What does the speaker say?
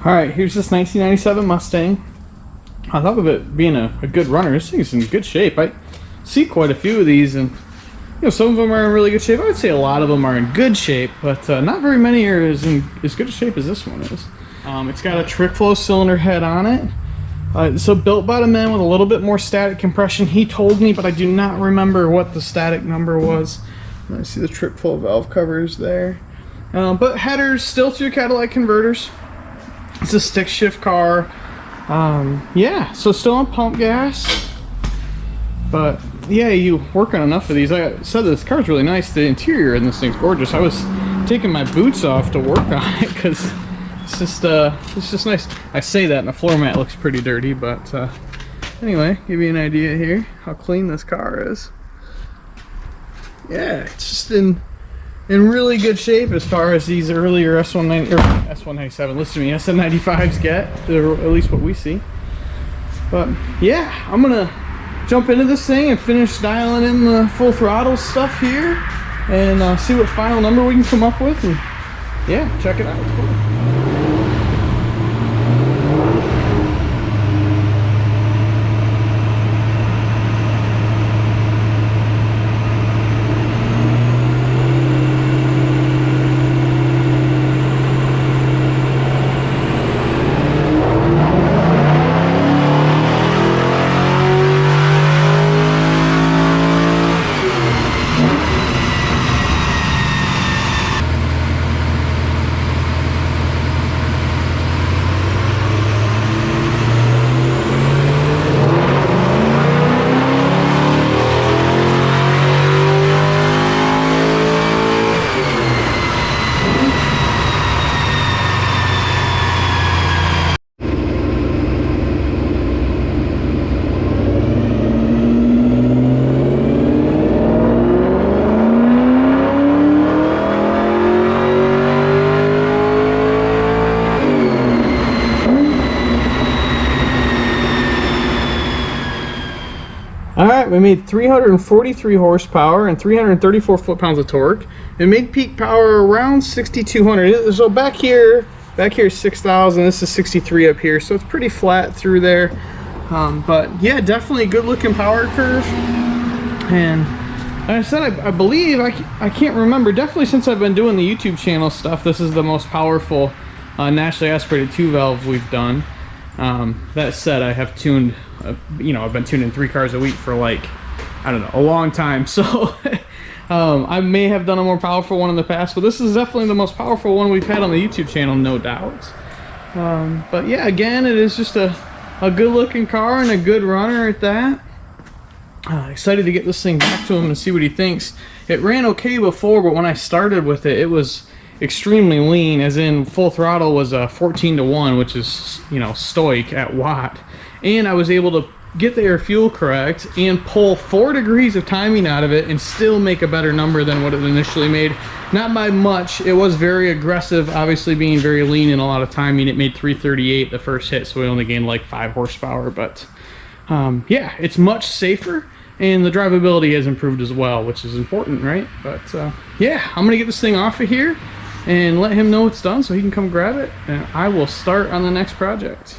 Alright, here's this 1997 Mustang. I thought of it being a good runner. This thing's in good shape. I see quite a few of these, and some of them are in really good shape. I would say a lot of them are in good shape, but not very many are in as good a shape as this one is. It's got a Trickflow cylinder head on it. So built by the man with a little bit more static compression. He told me, but I do not remember what the static number was. I see the Trickflow valve covers there. But headers still through Cadillac converters. It's a stick shift car. Yeah, so still on pump gas. But yeah, you work on enough of these. Like I said, this car's really nice. The interior in this thing's gorgeous. I was taking my boots off to work on it because it's just nice. I say that and the floor mat looks pretty dirty, but anyway, give you an idea here how clean this car is. Yeah, it's just in really good shape as far as these earlier S197, listen to me, SM95s get, or at least what we see. But yeah, I'm gonna jump into this thing and finish dialing in the full throttle stuff here and see what final number we can come up with, and yeah, check it out. It's cool. Alright, we made 343 horsepower and 334 foot-pounds of torque. It made peak power around 6,200. So back here is 6,000. This is 63 up here, so it's pretty flat through there. But yeah, definitely a good-looking power curve. And like I said, I believe, I can't remember, definitely since I've been doing the YouTube channel stuff, this is the most powerful naturally aspirated 2-valve we've done. That said, I have tuned, I've been tuning 3 cars a week for like, I don't know, a long time. So I may have done a more powerful one in the past, but this is definitely the most powerful one we've had on the YouTube channel, no doubt. But yeah, again, it is just a good looking car and a good runner at that. Excited to get this thing back to him and see what he thinks. It ran okay before, but when I started with it, it was extremely lean, as in full throttle was a 14-to-1, which is, stoic at watt. And I was able to get the air fuel correct and pull 4 degrees of timing out of it and still make a better number than what it initially made. Not by much. It was very aggressive, obviously being very lean and a lot of timing. It made 338 the first hit, so we only gained like 5 horsepower. But yeah, it's much safer, and the drivability has improved as well, which is important, right? But yeah, I'm gonna get this thing off of here and let him know it's done so he can come grab it, and I will start on the next project.